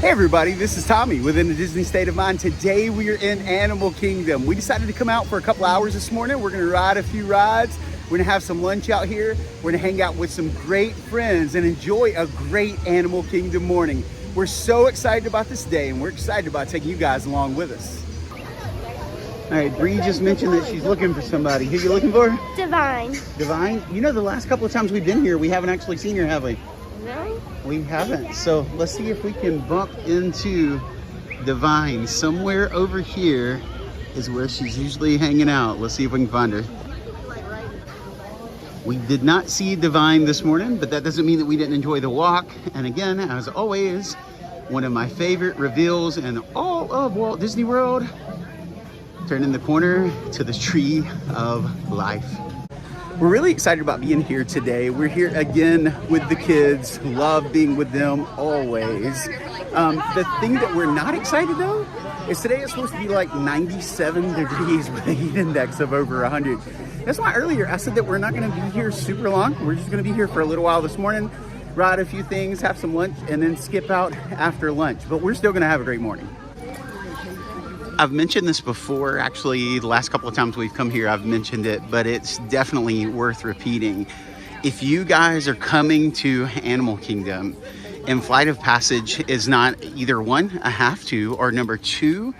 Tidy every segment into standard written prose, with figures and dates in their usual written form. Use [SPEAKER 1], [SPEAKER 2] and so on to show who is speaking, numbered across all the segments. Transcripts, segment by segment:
[SPEAKER 1] Hey everybody, this is Tommy within the Disney State of Mind. Today we are in Animal Kingdom. We decided to come out for a couple hours this morning. We're gonna ride a few rides. We're gonna have some lunch out here. We're gonna hang out with some great friends and enjoy a great Animal Kingdom morning. We're so excited about this day and we're excited about taking you guys along with us. All right, Bree just mentioned that she's looking for somebody. Who are you looking for?
[SPEAKER 2] Divine.
[SPEAKER 1] Divine? You know, the last couple of times we've been here, we haven't actually seen her, have we?
[SPEAKER 2] No.
[SPEAKER 1] We haven't. So let's see if we can bump into Divine. Somewhere over here is where she's usually hanging out. Let's see if we can find her. We did not see Divine this morning, but that doesn't mean that we didn't enjoy the walk. And again, as always, one of my favorite reveals in all of Walt Disney World. Turning the corner to the Tree of Life. We're really excited about being here today. We're here again with the kids. Love being with them always. The thing that we're not excited though is today is supposed to be like 97 degrees with a heat index of over 100. That's why earlier I said that we're not going to be here super long. We're just going to be here for a little while this morning, ride a few things, have some lunch, and then skip out after lunch. But we're still going to have a great morning. I've mentioned this before, actually, the last couple of times we've come here, I've mentioned it, but it's definitely worth repeating. If you guys are coming to Animal Kingdom and Flight of Passage is not either one, a have to, or number two,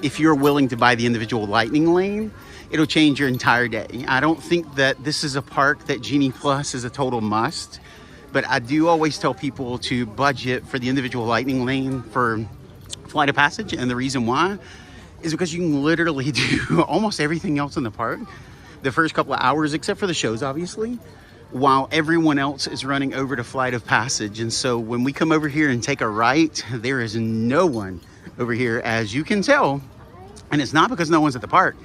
[SPEAKER 1] if you're willing to buy the individual Lightning Lane, it'll change your entire day. I don't think that this is a park that Genie Plus is a total must, but I do always tell people to budget for the individual Lightning Lane for Flight of Passage, and the reason why is because you can literally do almost everything else in the park the first couple of hours, except for the shows, obviously, while everyone else is running over to Flight of Passage. And so when we come over here and take a right, there is no one over here, as you can tell. And it's not because no one's at the park.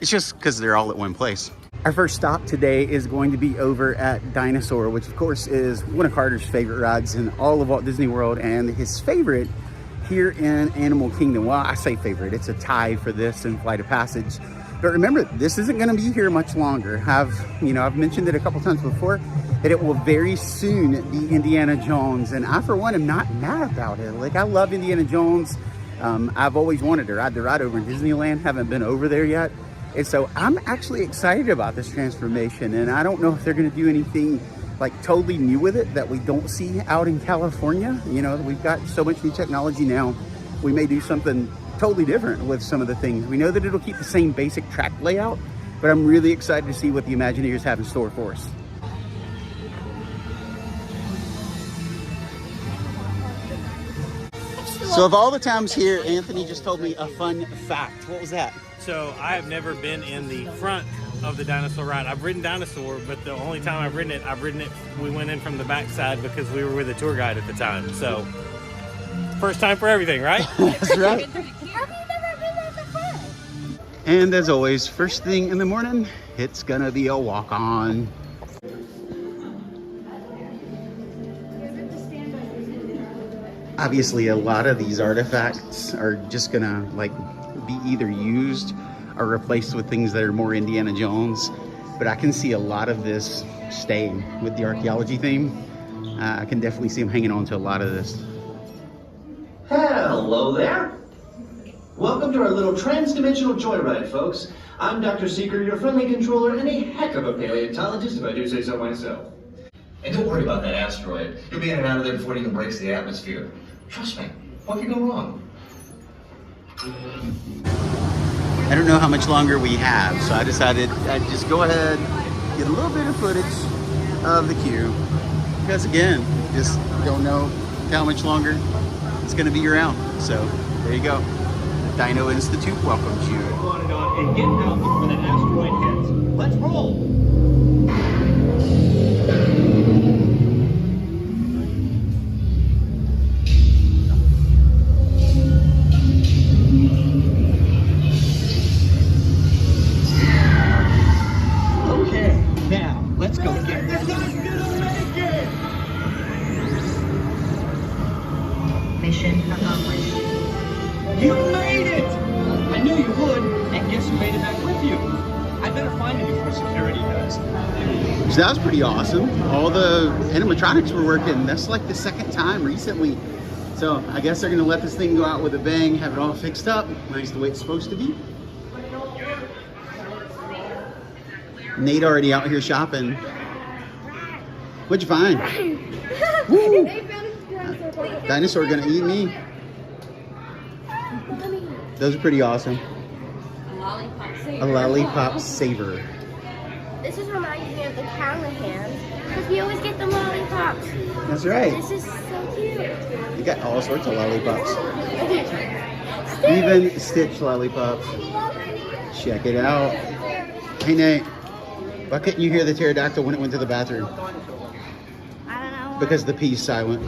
[SPEAKER 1] It's just because they're all at one place. Our first stop today is going to be over at Dinosaur, which of course is one of Carter's favorite rides in all of Walt Disney World, and his favorite here in Animal Kingdom. Well, I say favorite, it's a tie for this and Flight of Passage. But remember, this isn't gonna be here much longer. I've mentioned it a couple times before, that it will very soon be Indiana Jones. And I, for one, am not mad about it. Like, I love Indiana Jones. I've always wanted to ride the ride over in Disneyland, haven't been over there yet. And so I'm actually excited about this transformation. And I don't know if they're gonna do anything like totally new with it that we don't see out in California. You know, we've got so much new technology now. We may do something totally different with some of the things. We know that it'll keep the same basic track layout, but I'm really excited to see what the Imagineers have in store for us. So of all the times here, Anthony just told me a fun fact. What was that?
[SPEAKER 3] So I have never been in the front of the dinosaur ride. I've ridden Dinosaur, but the only time I've ridden it, we went in from the backside because we were with a tour guide at the time. So, first time for everything, right?
[SPEAKER 1] That's right. And as always, first thing in the morning, it's gonna be a walk-on. Obviously, a lot of these artifacts are just gonna be either used or replaced with things that are more Indiana Jones, but I can see a lot of this staying with the archaeology theme. I can definitely see them hanging on to a lot of this.
[SPEAKER 4] Hello there. Welcome to our little trans-dimensional joyride, folks. I'm Dr. Seeker, your friendly controller, and a heck of a paleontologist, if I do say so myself. And don't worry about that asteroid. You'll be in and out of there before it even breaks the atmosphere. Trust me, what could go wrong?
[SPEAKER 1] I don't know how much longer we have, so I decided I'd just go ahead, get a little bit of footage of the queue, because again, just don't know how much longer it's going to be around. So there you go. Dino Institute welcomes you.
[SPEAKER 5] On and get out before that asteroid hits. Let's roll.
[SPEAKER 6] Mission accomplished.
[SPEAKER 5] You made it! I knew you would, and guess who made it back with you? I better find you before security does.
[SPEAKER 1] So that was pretty awesome. All the animatronics were working. That's like the second time recently So I guess they're gonna let this thing go out with a bang, have it all fixed up, nice the way it's supposed to be. Nate already out here shopping. What'd you find? Woo! Dinosaur gonna eat me. Those are pretty awesome. A lollipop saver.
[SPEAKER 2] This is reminding me of the Callahans because we always get the lollipops.
[SPEAKER 1] That's right.
[SPEAKER 2] This is so cute.
[SPEAKER 1] You got all sorts of lollipops. Even Stitch lollipops. Check it out. Hey Nate, why couldn't you hear the pterodactyl when it went to the bathroom?
[SPEAKER 2] I don't know.
[SPEAKER 1] Because the P's silent.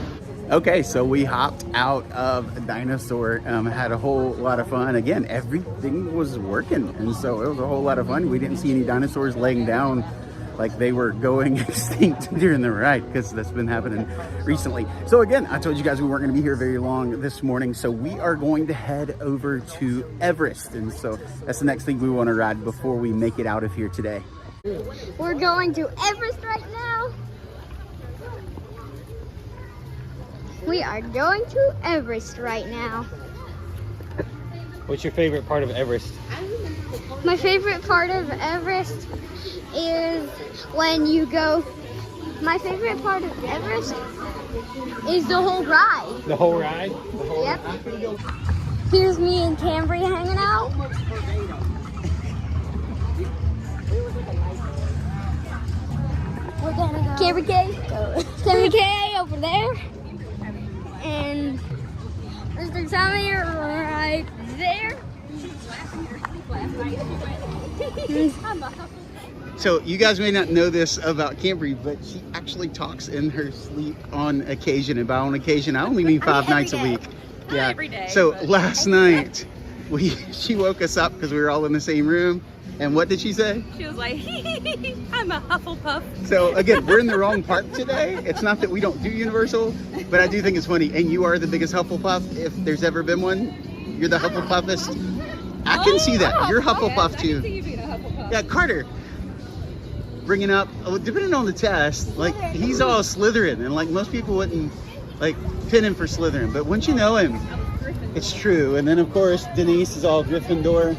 [SPEAKER 1] Okay, so we hopped out of Dinosaur, had a whole lot of fun. Again, everything was working, and so it was a whole lot of fun. We didn't see any dinosaurs laying down like they were going extinct during the ride, because that's been happening recently. So again, I told you guys we weren't gonna be here very long this morning, so we are going to head over to Everest, and so that's the next thing we wanna ride before we make it out of here today.
[SPEAKER 2] We're going to Everest right now. We are going to Everest right now.
[SPEAKER 3] What's your favorite part of Everest?
[SPEAKER 2] My favorite part of Everest is when you go. My favorite part of Everest is the whole ride.
[SPEAKER 3] The whole ride?
[SPEAKER 2] Yep. Here's me and Cambry hanging out. We're gonna go. Cambry K. Cambry K over there. And Mr. Tommy right there.
[SPEAKER 1] So you guys may not know this about Cambry, but she actually talks in her sleep on occasion, and by on occasion I only mean 5 nights a week. Yeah.
[SPEAKER 6] Every day,
[SPEAKER 1] So
[SPEAKER 6] but-
[SPEAKER 1] last night she woke us up because we were all in the same room, and what did she say?
[SPEAKER 6] She was like, I'm a Hufflepuff.
[SPEAKER 1] So again, we're in the wrong park today. It's not that we don't do Universal, but I do think it's funny. And you are the biggest Hufflepuff if there's ever been one. You're the Hufflepuffist. I can see that. You're Hufflepuff too. Yeah, Carter. Bringing up, depending on the test, like he's all Slytherin, and like most people wouldn't like pin him for Slytherin, but once you know him, it's true. And then of course Denise is all Gryffindor.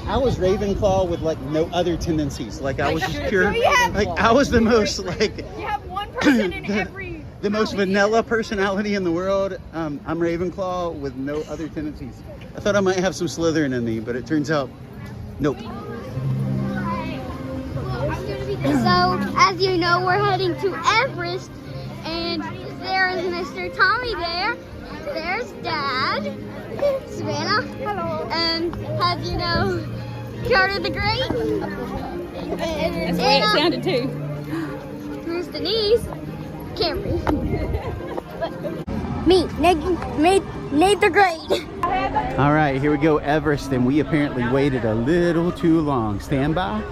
[SPEAKER 1] I was Ravenclaw with like no other tendencies. Like I was just pure. Like I was the most like
[SPEAKER 6] You have one person in every.
[SPEAKER 1] the most vanilla personality in the world. I'm Ravenclaw with no other tendencies. I thought I might have some Slytherin in me, but it turns out, nope.
[SPEAKER 2] So, as you know, we're heading to Everest, and there's Mr. Tommy there. There's Dad, Savannah, hello, and as you know, Carter the Great.
[SPEAKER 6] That's the way it sounded too.
[SPEAKER 2] Here's Denise, Camry. Me, Nate the Great.
[SPEAKER 1] All right, here we go, Everest, and we apparently waited a little too long. Stand by,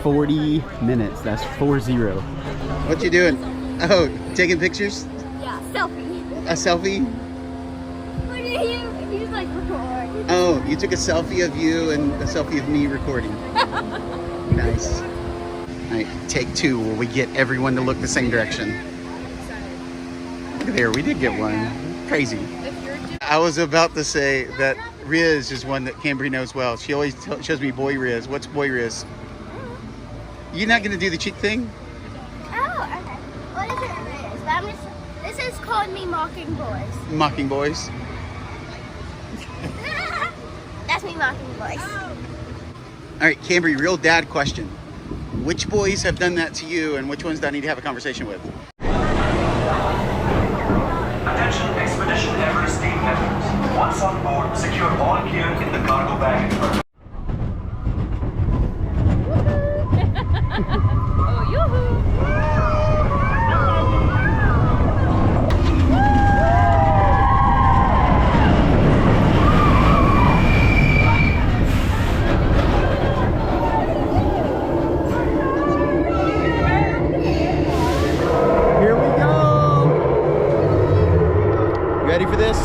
[SPEAKER 1] 40 minutes. That's 40. What you doing? Oh, taking pictures?
[SPEAKER 2] Yeah, selfie.
[SPEAKER 1] A selfie?
[SPEAKER 2] Look at him, he's like recording.
[SPEAKER 1] Oh, you took a selfie of you and a selfie of me recording. Nice. All right, take 2 where we get everyone to look the same direction. There, we did get one. Crazy. I was about to say that Riz is one that Cambry knows well. She always shows me Boy Riz. What's Boy Riz? You're not going to do the cheek thing?
[SPEAKER 2] Oh, okay. What is it? This is called me Mocking Boys.
[SPEAKER 1] Mocking boys.
[SPEAKER 2] That's me Mocking Boys.
[SPEAKER 1] All right, Cambry, real dad question. Which boys have done that to you, and which ones do I need to have a conversation with?
[SPEAKER 7] Attention Expedition Everest team members. Once on board, secure all gear in the cargo baggage berth.
[SPEAKER 6] Oh, yoo-hoo!
[SPEAKER 1] Here we go. You ready for this?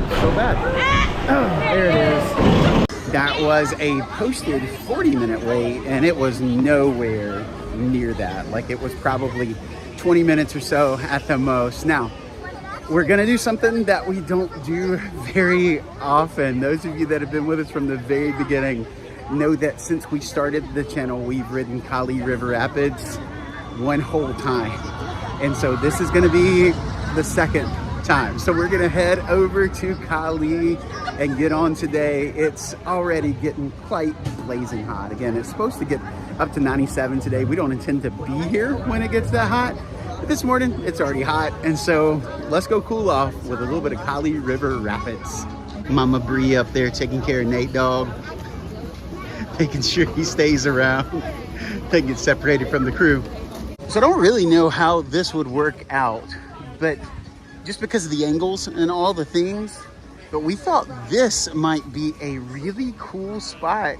[SPEAKER 1] so bad. Oh, there it is. That was a posted 40-minute wait, and it was nowhere near that. Like, it was probably 20 minutes or so at the most. Now, we're gonna do something that we don't do very often. Those of you that have been with us from the very beginning know that since we started the channel, we've ridden Kali River Rapids one whole time. And so this is gonna be the second time. So we're gonna head over to Kali and get on today. It's already getting quite blazing hot. Again, it's supposed to get up to 97 today. We don't intend to be here when it gets that hot. But this morning, it's already hot. And so let's go cool off with a little bit of Kali River Rapids. Mama Bree up there taking care of Nate Dog, making sure he stays around, they get separated from the crew. So I don't really know how this would work out, but just because of the angles and all the things, but we thought this might be a really cool spot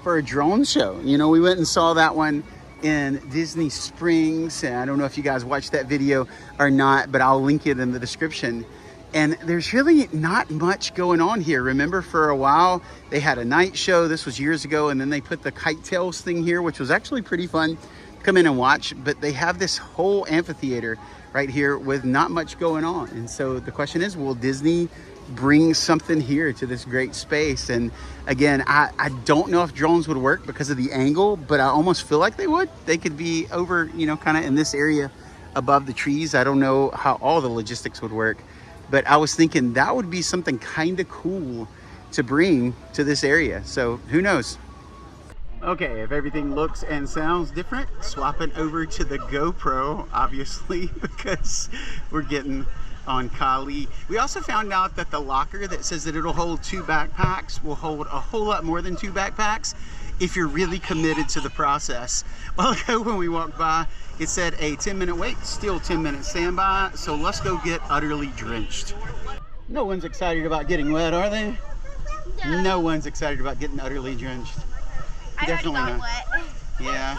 [SPEAKER 1] for a drone show. You know, we went and saw that one in Disney Springs, and I don't know if you guys watched that video or not, but I'll link it in the description. And there's really not much going on here. Remember, for a while they had a night show. This was years ago, and then they put the Kite Tails thing here, which was actually pretty fun. Come in and watch. But they have this whole amphitheater right here with not much going on. And so the question is, will Disney bring something here to this great space? And again, I don't know if drones would work because of the angle, but I almost feel like they would. They could be over, you know, kind of in this area above the trees. I don't know how all the logistics would work, but I was thinking that would be something kind of cool to bring to this area. So who knows? Okay, if everything looks and sounds different, swapping over to the GoPro, obviously, because we're getting on Kali. We also found out that the locker that says that it'll hold 2 backpacks will hold a whole lot more than 2 backpacks if you're really committed to the process. A while ago when we walked by, it said a 10-minute wait, still 10-minute standby, so let's go get utterly drenched. No one's excited about getting wet, are they? No one's excited about getting utterly drenched. Definitely not. Wet. Yeah.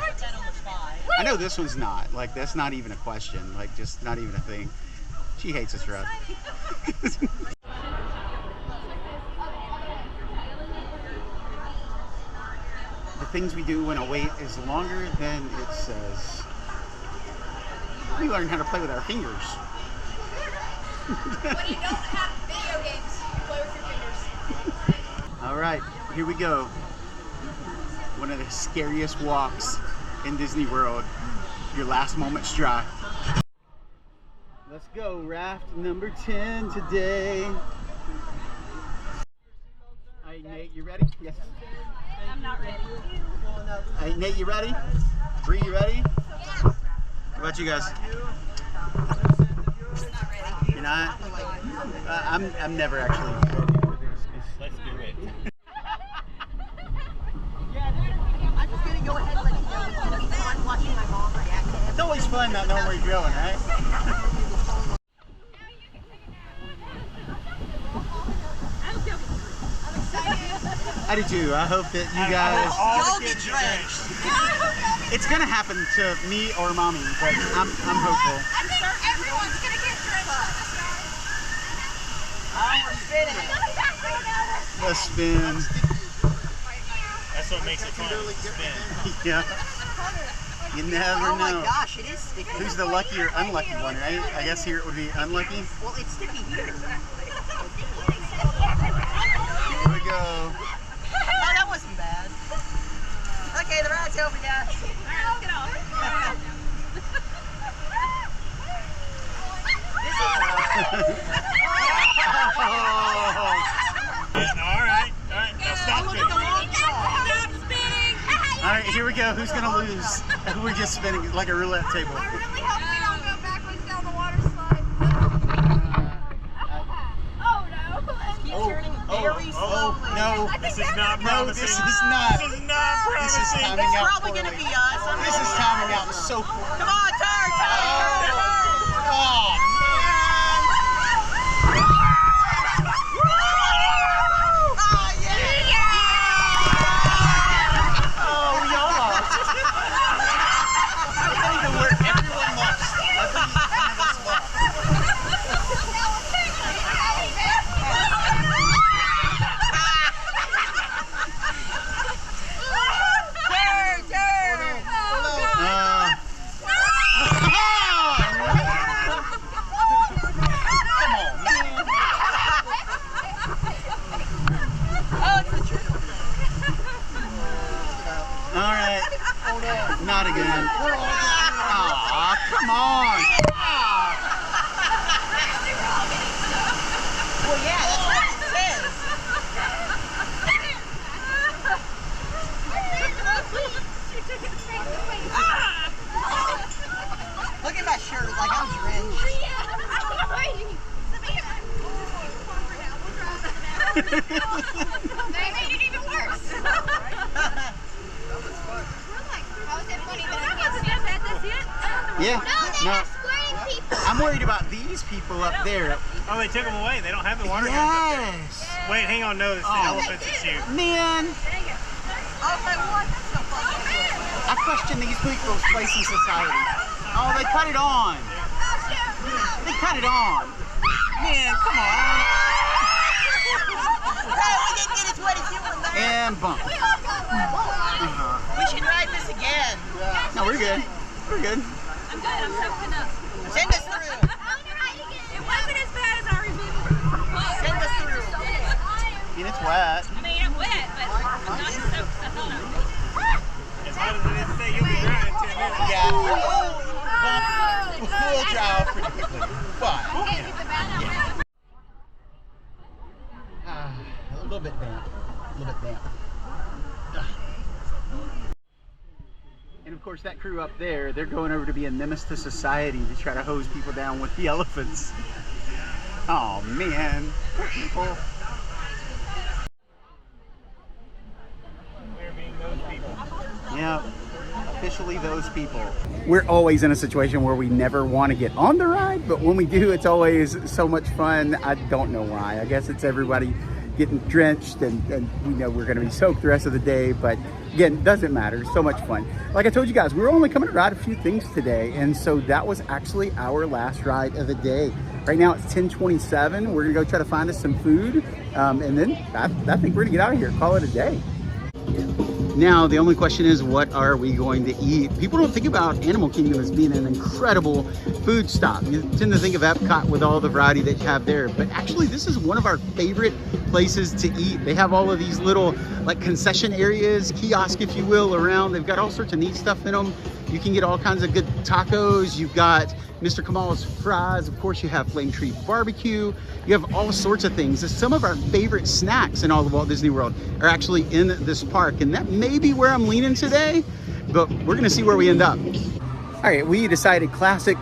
[SPEAKER 1] I know this one's not. Like, that's not even a question. Like, just not even a thing. She hates us, right? The things we do when a wait is longer than it says. We learn how to play with our fingers.
[SPEAKER 6] When you don't have video games, you play with your fingers.
[SPEAKER 1] All right, here we go. One of the scariest walks in Disney World. Your last moment's drive. Let's go, raft number 10 today. All right, Nate, you ready? Yes.
[SPEAKER 6] I'm not ready.
[SPEAKER 1] All right, Nate, you ready? Bree, you ready?
[SPEAKER 6] Yeah.
[SPEAKER 1] What about you guys? You're not? I'm never actually ready for this. Let's do it.
[SPEAKER 8] I'm just gonna go ahead and let you know it's fun watching my mom react to it.
[SPEAKER 1] It's always fun not knowing where you're going, right? I do too. I hope that you guys
[SPEAKER 8] Y'all get drenched.
[SPEAKER 1] It's gonna happen to me or mommy, but I'm hopeful.
[SPEAKER 6] I think everyone's gonna get drenched.
[SPEAKER 1] The spin.
[SPEAKER 3] That's what makes it fun. Spin.
[SPEAKER 1] Yeah. You never
[SPEAKER 8] Oh my
[SPEAKER 1] know.
[SPEAKER 8] gosh, it is sticky.
[SPEAKER 1] Who's the lucky or unlucky one, right? I guess here it would be unlucky.
[SPEAKER 8] Well, it's sticky here.
[SPEAKER 1] Here we go.
[SPEAKER 8] Oh, that wasn't bad. Okay, the ride's over, guys.
[SPEAKER 6] Alright, let's get off.
[SPEAKER 3] All right. Now stop
[SPEAKER 8] Look
[SPEAKER 3] it.
[SPEAKER 8] at the long shot.
[SPEAKER 6] Stop spinning.
[SPEAKER 1] All right, here we go. Who's gonna lose? We're just spinning like a roulette table.
[SPEAKER 6] I really hope we don't go backwards down the water slide. Oh no.
[SPEAKER 8] Keep turning very slowly.
[SPEAKER 1] No,
[SPEAKER 3] This is not
[SPEAKER 1] no,
[SPEAKER 3] promising.
[SPEAKER 1] this is not.
[SPEAKER 3] This is not
[SPEAKER 1] This is
[SPEAKER 3] promising.
[SPEAKER 1] timing
[SPEAKER 8] It's
[SPEAKER 1] out
[SPEAKER 8] probably gonna
[SPEAKER 1] poorly.
[SPEAKER 8] be us. I'm
[SPEAKER 1] This is
[SPEAKER 8] really
[SPEAKER 1] timing
[SPEAKER 8] sorry.
[SPEAKER 1] out so poorly.
[SPEAKER 8] Come on, turn, turn.
[SPEAKER 1] Oh,
[SPEAKER 8] Oh, yeah.
[SPEAKER 1] oh, we all lost. I think that where everyone lost. I think none of us lost. again. Aw, come on.
[SPEAKER 8] Well, yeah, that's what it says. Look at that shirt, like I'm drenched.
[SPEAKER 6] They made it even worse. How is it funny that that's it?
[SPEAKER 1] Yeah.
[SPEAKER 2] No, they
[SPEAKER 1] No.
[SPEAKER 2] have squirting people.
[SPEAKER 1] I'm worried about these people up there.
[SPEAKER 3] Oh, they took them away. They don't have the water guns up there.
[SPEAKER 1] Yes.
[SPEAKER 3] Wait, hang on. No, it's the elephants that shoot.
[SPEAKER 1] Man,
[SPEAKER 8] I was like, what? That's so funny.
[SPEAKER 1] I question these people's place in society. Oh, they cut it on. They cut it on. Man, come on.
[SPEAKER 8] Hey, we didn't get as wet as you were there.
[SPEAKER 1] And bump.
[SPEAKER 8] We should ride this again.
[SPEAKER 1] No, we're good. We're good.
[SPEAKER 6] I'm good. I'm soaking up.
[SPEAKER 8] Send us through.
[SPEAKER 6] It wasn't as bad as I remember.
[SPEAKER 8] Send us through.
[SPEAKER 1] I mean, it's wet.
[SPEAKER 6] I mean, I'm wet, but I'm not as soaked as I thought I would.
[SPEAKER 3] As hot as it is today, you'll be dry in 10 minutes.
[SPEAKER 1] Yeah. We'll dry off pretty quickly. But a little bit damp. A little bit damp. And of course, that crew up there, they're going over to be a menace to society to try to hose people down with the elephants. Oh man, poor people.
[SPEAKER 3] We're being those people.
[SPEAKER 1] Yeah, officially those people. We're always in a situation where we never want to get on the ride, but when we do, it's always so much fun. I don't know why. I guess it's everybody getting drenched and we know we're going to be soaked the rest of the day, but again, it doesn't matter. It's so much fun. Like I told you guys, we were only coming to ride a few things today, and so that was actually our last ride of the day. Right now it's 10:27. We're gonna go try to find us some food, and then I think we're gonna get out of here, call it a day. Now, the only question is, what are we going to eat? People don't think about Animal Kingdom as being an incredible food stop. You tend to think of Epcot with all the variety that you have there, but actually this is one of our favorite places to eat. They have all of these little like concession areas, kiosk if you will, around. They've got all sorts of neat stuff in them. You can get all kinds of good tacos. You've got Mr. Kamal's fries. Of course, you have Flame Tree Barbecue. You have all sorts of things. Some of our favorite snacks in all of Walt Disney World are actually in this park, and that may be where I'm leaning today, but we're gonna see where we end up. All right, we decided classic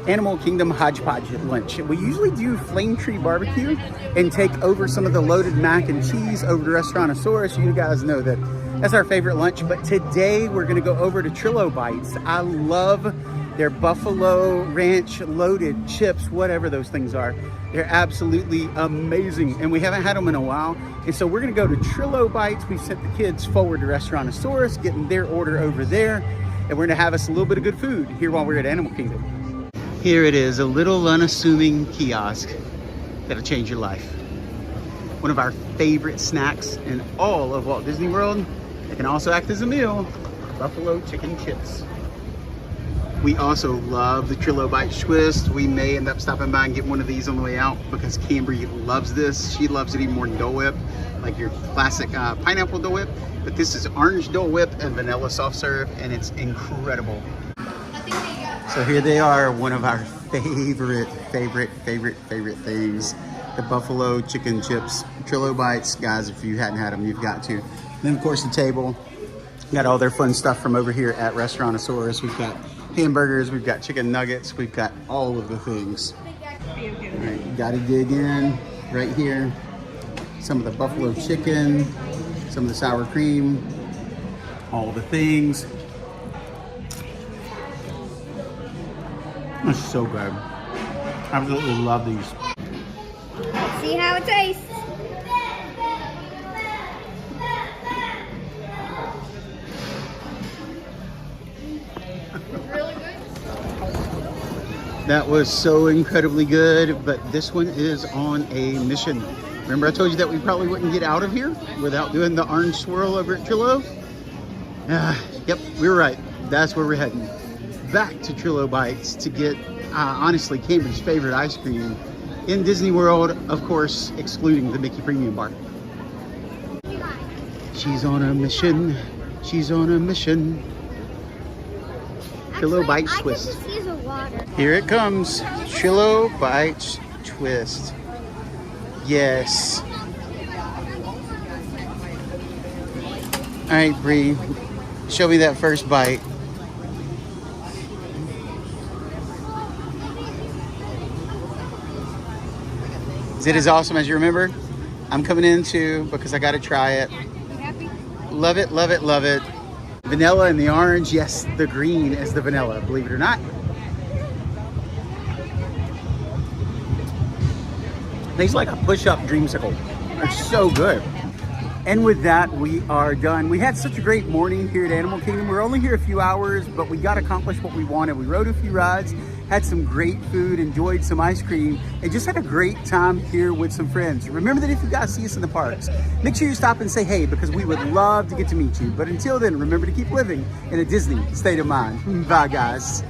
[SPEAKER 1] Animal Kingdom hodgepodge at lunch. We usually do Flame Tree Barbecue and take over some of the loaded mac and cheese over to Restaurantosaurus. You guys know that that's our favorite lunch, but today we're gonna go over to Trillo Bites. I love their buffalo ranch loaded chips, whatever those things are. They're absolutely amazing, and we haven't had them in a while. And so we're gonna go to Trillo Bites. We sent the kids forward to Restaurantosaurus, getting their order over there, and we're gonna have us a little bit of good food here while we're at Animal Kingdom. Here it is, a little unassuming kiosk that'll change your life. One of our favorite snacks in all of Walt Disney World. It can also act as a meal, buffalo chicken chips. We also love the Trillo Bites twist. We may end up stopping by and get one of these on the way out because Cambry loves this. She loves it even more than Dole Whip, like your classic pineapple Dole Whip. But this is orange Dole Whip and vanilla soft serve, and it's incredible. So here they are, one of our favorite things. The buffalo chicken chips, Trillo Bites. Guys, if you hadn't had them, you've got to. And then of course the table, got all their fun stuff from over here at Restaurantosaurus. We've got hamburgers, we've got chicken nuggets, we've got all of the things. All right, you gotta dig in right here. Some of the buffalo chicken, some of the sour cream, all the things. It's so good. Absolutely love these.
[SPEAKER 2] Let's see how it tastes.
[SPEAKER 1] That was so incredibly good, but this one is on a mission. Remember I told you that we probably wouldn't get out of here without doing the orange swirl over at Trillo? Yep, we were right. That's where we're heading. Back to Trillo Bites to get, honestly, Cambry's favorite ice cream in Disney World, of course, excluding the Mickey Premium Bar. She's on a mission. She's on a mission. Chillo Bites
[SPEAKER 2] I
[SPEAKER 1] Twist.
[SPEAKER 2] get to see the water.
[SPEAKER 1] Here it comes. Chillo Bites Twist. Yes. All right, Bree. Show me that first bite. Is it as awesome as you remember? I'm coming in too because I got to try it. Love it, love it, love it. Vanilla and the orange. Yes, the green is the vanilla, believe it or not. Tastes like a push-up dreamsicle. It's so good. And with that, we are done. We had such a great morning here at Animal Kingdom. We're only here a few hours, but we got accomplished what we wanted. We rode a few rides, had some great food, enjoyed some ice cream, and just had a great time here with some friends. Remember that if you guys see us in the parks, make sure you stop and say hey, because we would love to get to meet you. But until then, remember to keep living in a Disney state of mind. Bye, guys.